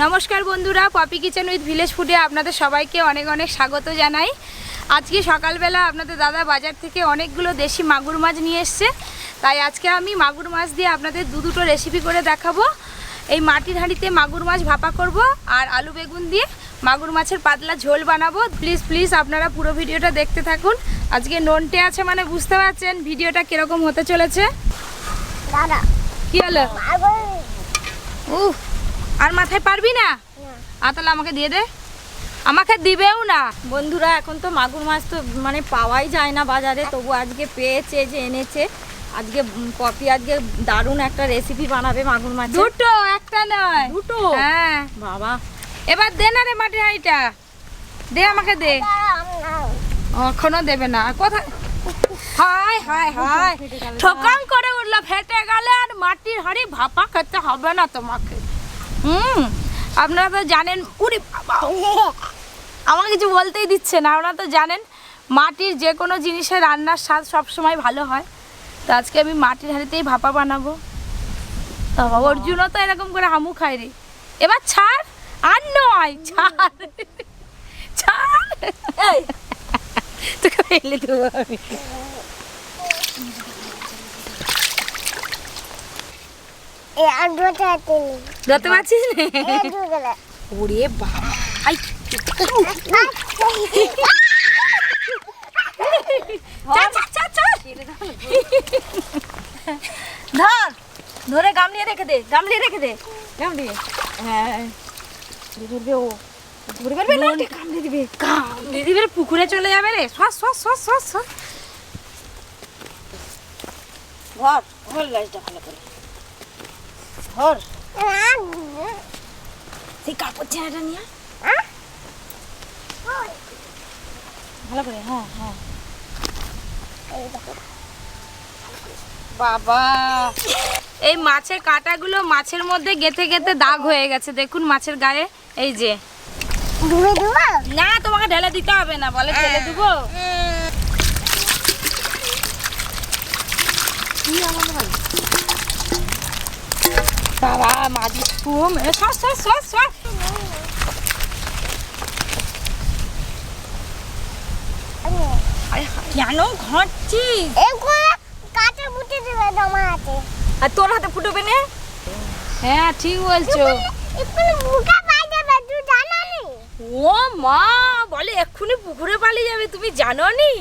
নমস্কার বন্ধুরা, poppy kitchen with village ফুডে আপনাদের সবাইকে অনেক অনেক স্বাগত জানাই। আজকে সকালবেলা আপনাদের দাদা বাজার থেকে অনেকগুলো দেশি মাগুর মাছ নিয়ে এসছে, তাই আজকে আমি মাগুর মাছ দিয়ে আপনাদের দুটো রেসিপি করে দেখাবো। এই মাটির হাঁড়িতে মাগুর মাছ ভাপা করব আর আলু বেগুন দিয়ে মাগুর মাছের পাতলা ঝোল বানাবো। প্লিজ আপনারা পুরো ভিডিওটা দেখতে থাকুন। আজকে নন্টে আছে মানে বুঝতে পারছেন ভিডিওটা কিরকম হতে চলেছে। দাদা কি হলো? আর মাথায় পারবি না? তাহলে আমাকে দিয়ে দে। আমাকে দিবেও না। বন্ধুরা, এখন তো মাগুর মাছ তো মানে পাওয়াই যায় না বাজারে, তবু আজকে পেয়েছে, যে এনেছে। আজকে পপি আজকে দারুণ একটা রেসিপি বানাবে মাগুর মাছ। দুটো, একটা নয়, দুটো? হ্যাঁ বাবা, এবার দে না রে মাটির হাঁড়িটা, দে আমাকে দে। এখনো দেবে না। কোথায়? হায় হায় হায়, ঠকাং করে উঠলো, ফেটে গেলে। আর মাটির হাঁড়ি ভাপা খেতে হবে না তোমাকে। আপনারা তো জানেন, উরি বাবা, আমাকে কিছু বলতেই দিচ্ছে না। আপনারা তো জানেন মাটির যে কোনো জিনিসের রান্নার স্বাদ সবসময় ভালো হয়। তো আজকে আমি মাটির হাঁড়িতেই ভাপা বানাবো। অর্জুনও তো এরকম করে হামু খাই রে। এবার ছাড়, আর নয়, ছাড় ছাড়, তোকে ফেলে দেবো আমি। ধরতে পারছিস না? ওরে বাবা, ধর, ধরে গামলিয়ে রেখে দে, গামলিয়ে রেখে দে, গামলিয়ে। হ্যাঁ, ধরবে ও, ধরবে না, গামলিয়ে দিবে, গামলিয়ে দিবে, পুকুরে চলে যাবে রে। Sauce sauce sauce sauce sauce, ধর, ধর গাছটা ভালো করে ধর। সেই কাপড় ছেঁড়াটা নিয়ে ভালো করে। হ্যাঁ হ্যাঁ, বাবা, এই মাছের কাঁটাগুলো মাছের মধ্যে গেঁথে গেঁথে দাগ হয়ে গেছে, দেখুন মাছের গায়ে। এই যে, না তোমাকে ঢেলে দিতে হবে না, বলে ঢেলে দেবো। বাবা, মাঝি সস সস সস সস, কেন ঘটছিস? আর তোর হাতে ফুটবে না? হ্যাঁ ঠিক বলছো। ও মা, বলে এক্ষুনি পুকুরে পালিয়ে যাবে, তুমি জানো নি?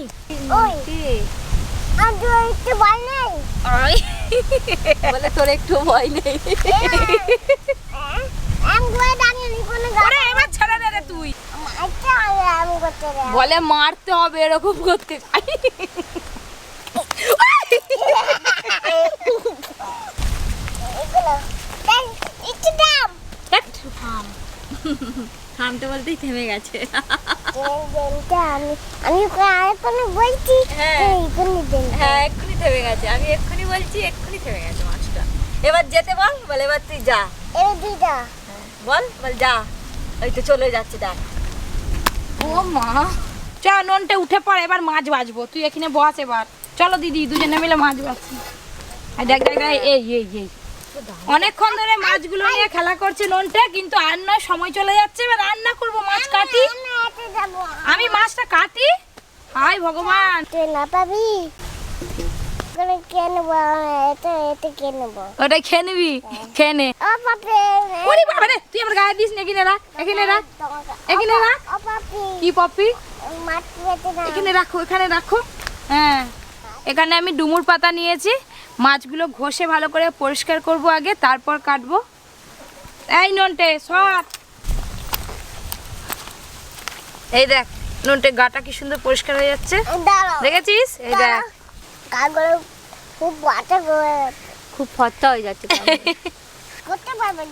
বলে তোর একটু ভয় নেই? এবার ছেড়ে দে রে তুই। বলে মারতে হবে, এরকম করতে চাই। থামতে বলতেই থেমে গেছে। আমি বলছি, হ্যাঁ এক্ষুনি থেমে গেছে। আমি এক্ষুনি বলছি, এক্ষুনি থেমে গেছে মাছটা। এবার যেতে বল, বলে এবার তুই যা, বল বল যা। ওই তো চলে যাচ্ছে, দেখ। ও মা, চ ননটে উঠে পড়, এবার মাছ বাজবো। তুই এখানে বস এবার। চলো দিদি, দুজনে মিলে মাছ বাজছি। দেখ দেখ দেখ, এই এই এই অনেকক্ষণ ধরে মাছগুলো নিয়ে খেলা করছে ননটে, কিন্তু আর নয়, সময় চলে যাচ্ছে। এবার রান্না করবো, মাছ কাটি, আমি মাছটা কাটি। হায় ভগবান, না পাবি, ওটা খেয়ে নিবি, খেয়ে নে। ওরে বাবা রে, তুই আমার গায়ে দিস না। এখানে রাখ, এখানে রাখ, এখানে রাখ। কি পপি? এখানে রাখো, এখানে রাখো। হ্যাঁ, এখানে আমি ডুমুর পাতা নিয়েছি। মাছগুলো ঘষে ভালো করে পরিষ্কার করব আগে, তারপর কাটবো। এই নন্টে সর, এই দেখ নন্টে গাটা কি সুন্দর পরিষ্কার হয়ে যাচ্ছে, দেখেছিস? এই দেখ, খুব ফর্সা হয়ে যাচ্ছে। করতে পারবে?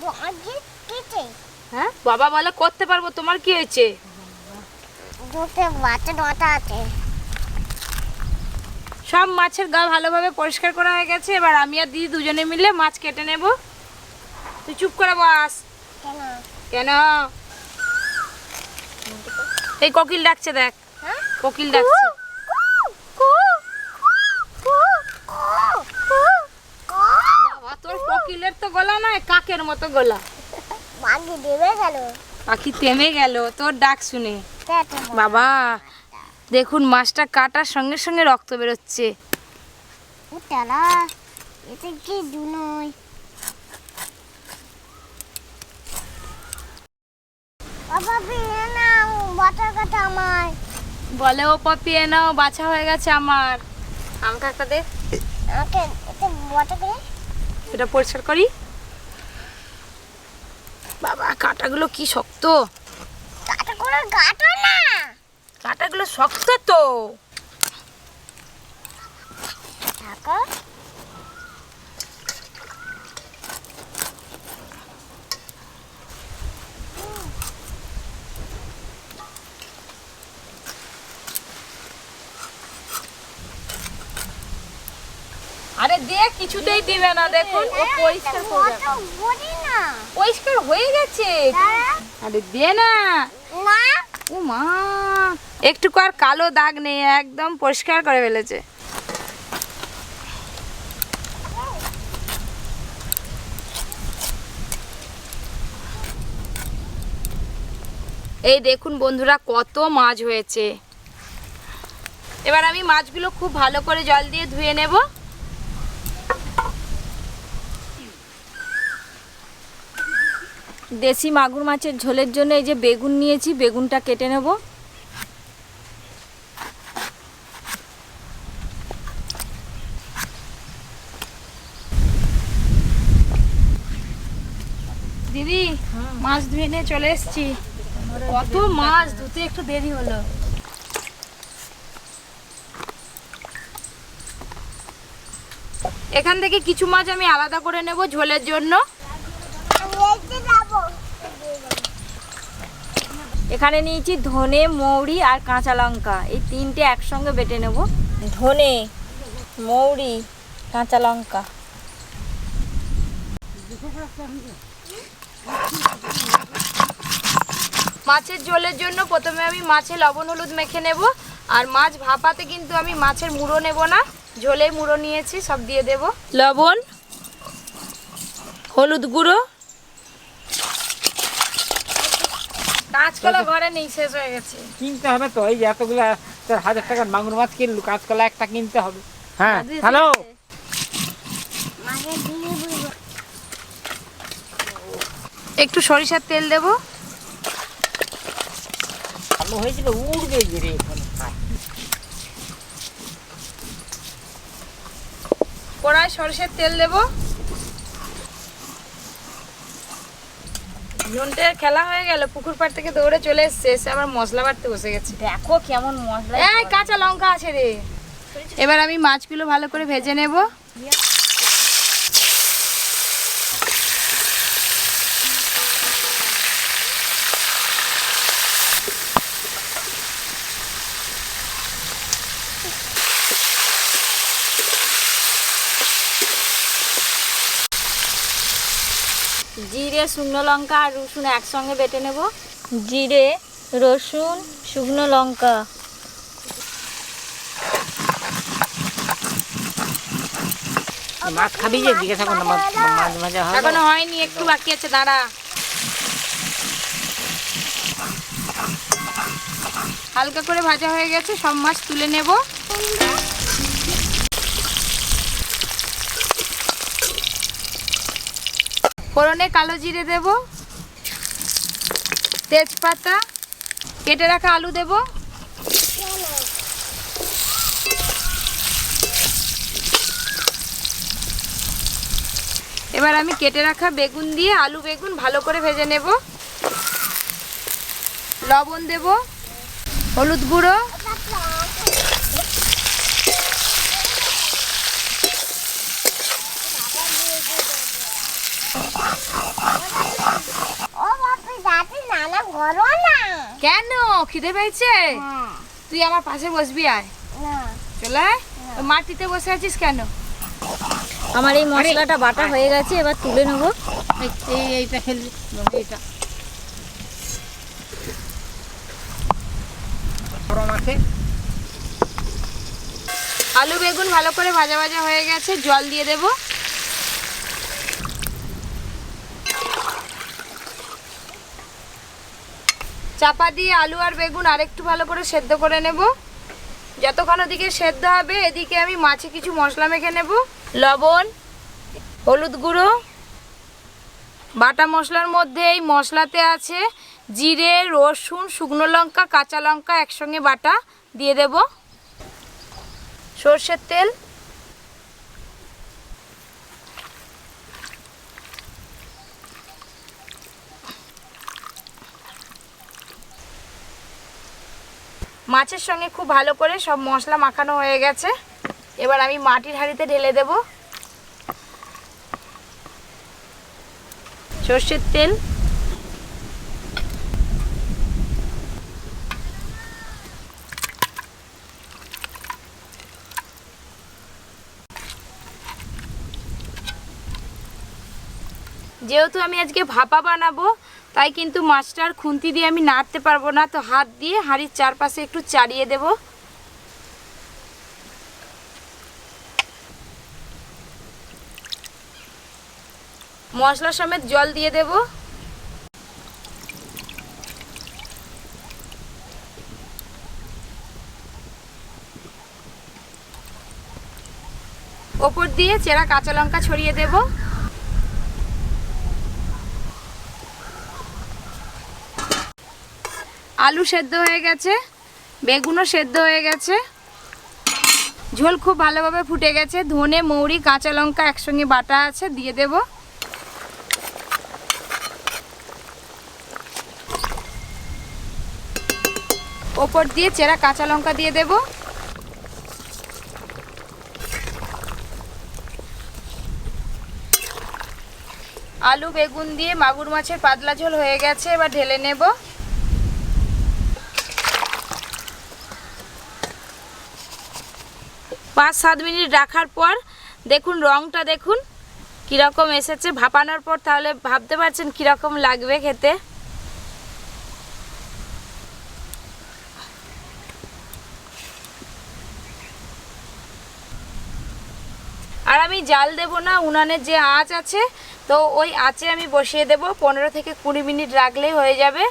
হ্যাঁ বাবা বলে করতে পারবো। তোমার কি হয়েছে? সব মাছের গা ভালোভাবে পরিষ্কার করা হয়ে গেছে। এবার আমি আর দিদি দুজনে মিলে মাছ কেটে নেব। তুই চুপ করে বস। কেন? এই কোকিল ডাকছে, দেখ কোকিল ডাকছে। বাবা, তোর কোকিলের তো গলা নয়, কাকের মতো গলা। পাখি থেমে গেল তোর ডাক শুনে। বাবা দেখুন মাছটা কাটার সঙ্গে সঙ্গে রক্ত বেরোচ্ছে। বলে ও পপি এ নাও, বাছা হয়ে গেছে আমার। আমাকে একটা দে, এটা পরিষ্কার করি। বাবা কাঁটাগুলো কি শক্ত, কাঁটাগুলো শক্ত তো। আরে দেখ কিছুতেই দিবে না, দেখুন ও পরিষ্কার করে পরিষ্কার হয়ে গেছে। আরে দে না, ও মা একটু আর কালো দাগ নেই, একদম পরিষ্কার করে ফেলেছে। এই দেখুন বন্ধুরা কত মাছ হয়েছে। এবার আমি মাছগুলো খুব ভালো করে জল দিয়ে ধুয়ে নেব। দেশি মাগুর মাছের ঝোলের জন্য এই যে বেগুন নিয়েছি, বেগুনটা কেটে নেব। দিদি মাছ ধুয়ে নিয়ে চলে এসেছি। কত মাছ, ধুতে একটু দেরি হলো। এখান থেকে কিছু মাছ আমি আলাদা করে নেব ঝোলের জন্য। এখানে নিয়েছি ধনে, মৌরি আর কাঁচা লঙ্কা, এই তিনটে একসঙ্গে বেটে নেব। ধনে, মৌরি, কাঁচা লঙ্কা। মাছের ঝোলের জন্য প্রথমে আমি মাছে লবণ হলুদ মেখে নেব। আর মাছ ভাপাতে কিন্তু আমি মাছের মুড়ো নেব না, ঝোলে মুড়ো নিয়েছি, সব দিয়ে দেব। লবণ, হলুদ গুঁড়ো, কাঁচকলা ঘরে নেই, শেষ হয়ে গেছে। কিনতে হবে তো, এই যে এতগুলা 1000 টাকার মাগুর মাছ কিনলু, কাঁচকলা একটা কিনতে হবে। হ্যাঁ হ্যালো, একটু সরিষার তেল দেব। ভালো হয়েছিল, উড়বে রে এখন। কড়াই সরিষার তেল দেব। ঝন্টের খেলা হয়ে গেল, পুকুর পাড় থেকে দৌড়ে চলে এসছে, এসে আবার মশলা বাটতে বসে গেছে। দেখো কেমন মশলা। এই কাঁচা লঙ্কা আছে রে। এবার আমি মাছগুলো ভালো করে ভেজে নেব। জিরে, শুকনো লঙ্কা আর রসুন একসঙ্গে বেটে নেব। জিরে, রসুন, শুকনো লঙ্কা। মাছ খাবি যে জিজ্ঞাসা করো, মাছ ভাজা হবে এখনো হয়নি, একটু বাকি আছে, দাঁড়া। হালকা করে ভাজা হয়ে গেছে, সব মাছ তুলে নেব। ফোড়নে কালো জিরে দেব, তেজপাতা, কেটে রাখা আলু দেব, এবার আমি কেটে রাখা বেগুন দিয়ে আলু বেগুন ভালো করে ভেজে নেব। লবণ দেব, হলুদ গুঁড়ো, কেন খিদে পেয়েছে? তুই আমার পাশে বসবি, আয় চলে আয়। মাটিতে বসে আছিস কেন? আমার এই মশলাটা বাটা হয়ে গেছে, এবার তুলে নেব। এইটা খেলবি, এইটা গরম আছে। আলু বেগুন ভালো করে ভাজা ভাজা হয়ে গেছে, জল দিয়ে দেব। চাপা দিয়ে আলু আর বেগুন আরেকটু ভালো করে সেদ্ধ করে নেব। যতক্ষণ ওদিকে সেদ্ধ হবে এদিকে আমি মাছে কিছু মশলা মেখে নেব। লবণ, হলুদ গুঁড়ো, বাটা মশলার মধ্যে এই মশলাতে আছে জিরে, রসুন, শুকনো লঙ্কা, কাঁচা লঙ্কা একসঙ্গে বাটা দিয়ে দেব। সর্ষের তেল, মাছের সঙ্গে খুব ভালো করে সব মশলা মাখানো হয়ে গেছে। এবার আমি মাটির হাঁড়িতে ঢেলে দেব। সর্ষের তেল, যেহেতু আমি আজকে ভাপা বানাবো তাই কিন্তু মাছটার খুন্তি দিয়ে আমি নাড়তে পারবো না, তো হাত দিয়ে হাঁড়ির চারপাশে একটু চাড়িয়ে দেব। মশলা সমেত জল দিয়ে দেব। ওপর দিয়ে চেরা কাঁচা লঙ্কা ছড়িয়ে দেব। আলু সেদ্ধ হয়ে গেছে, বেগুনও সেদ্ধ হয়ে গেছে, ঝোল খুব ভালোভাবে ফুটে গেছে। ধনে, মৌরি, কাঁচা লঙ্কা একসঙ্গে বাটা আছে, দিয়ে দেব। ওপর দিয়ে চেরা কাঁচা লঙ্কা দিয়ে দেব। আলু বেগুন দিয়ে মাগুর মাছের পাতলা ঝোল হয়ে গেছে, এবার ঢেলে নেব। 5-7 মিনিট রাখার পর দেখুন রংটা দেখুন কীরকম এসেছে। ভাপানোর পর তাহলে ভাবতে পারছেন কীরকম লাগবে খেতে। আর আমি জাল দেব না, উনানের যে আঁচ আছে তো ওই আঁচে আমি বসিয়ে দেব। 15 থেকে 20 মিনিট রাখলেই হয়ে যাবে।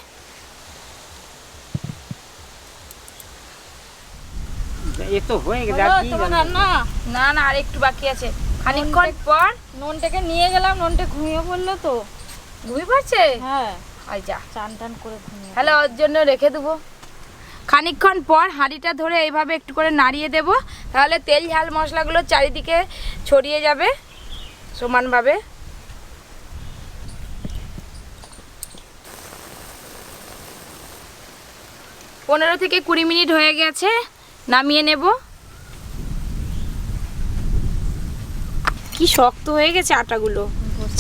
এ তো হয়ে গেছে, আর কি তোমার রান্না? না না, আর একটু বাকি আছে। খানিকক্ষণ পর ননটাকে নিয়ে গেলাম, ননটা ঘুমিয়ে পড়লো তো। ঘুমিয়ে পড়ছে? হ্যাঁ, আই যা, চান টান করে ঘুমিয়ে। তাহলে ওর জন্য রেখে দেবো। খানিকক্ষণ পর হাঁড়িটা ধরে এইভাবে একটু করে নাড়িয়ে দেব, তাহলে তেল ঝাল মশলাগুলো চারিদিকে ছড়িয়ে যাবে সমানভাবে। পনেরো থেকে 20 মিনিট হয়ে গেছে, নামিয়ে নেব। কি শক্ত হয়ে গেছে আটাগুলো,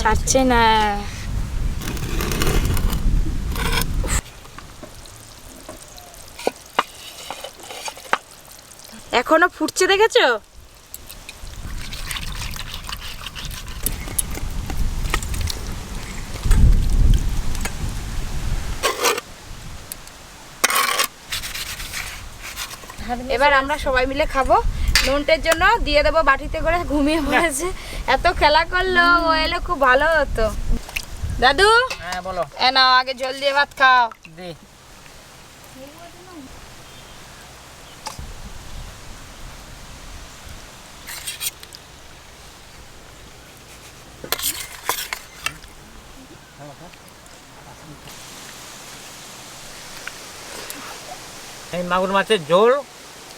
ছাড়ছে না। এখনো ফুটছে, দেখেছো? এবার আমরা সবাই মিলে খাবো। নুনটের জন্য দিয়ে দেবো বাটিতে করে, ঘুমিয়ে পড়েছে। এত খেলা করলো, ও এলে খুব ভালো হতো। দাদু, হ্যাঁ বলো। এ নাও, আগে জল দিয়ে ভাত খাও। দে। এই মাগুর মাছের ঝোল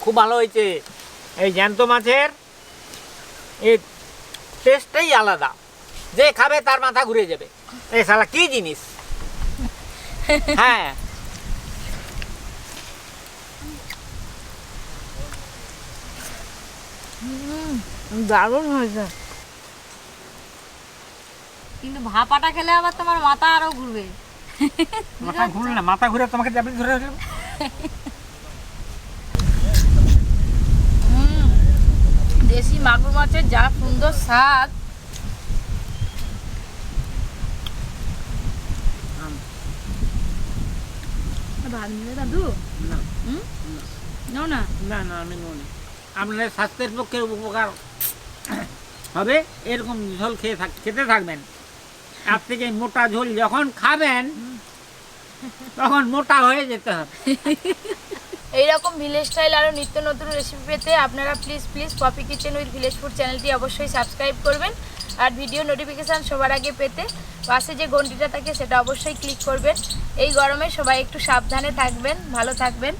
খুব ভালো হয়েছে। এই জ্যান্ত মাছের এই টেস্টটাই আলাদা, যে খাবে তার মাথা ঘুরে যাবে। এই শালা কি জিনিস! হ্যাঁ, দারুণ হয়েছে। কিন্তু ভাপাটা খেলে আবার তোমার মাথা আরো ঘুরবে। মাথা ঘুরলে না, মাথা ঘুরে তোমাকে জাবলি ধরে ফেলবে। দেশি মাগুর মাছের যা সুন্দর স্বাদ। ভাত নিলে দাদু? না নাও না। না না, আমি নই। আপনার স্বাস্থ্যের পক্ষে উপকার হবে এরকম ঝোল খেতে থাকবেন। আর থেকে মোটা ঝোল যখন খাবেন তখন মোটা হয়ে যেতে হবে। এইরকম ভিলেজ স্টাইল আরও নিত্য নতুন রেসিপি পেতে আপনারা please Poppy kitchen with village food চ্যানেলটি অবশ্যই সাবস্ক্রাইব করবেন। আর ভিডিও নোটিফিকেশান সবার আগে পেতে পাশে যে ঘন্টিটা থাকে সেটা অবশ্যই ক্লিক করবেন। এই গরমে সবাই একটু সাবধানে থাকবেন, ভালো থাকবেন।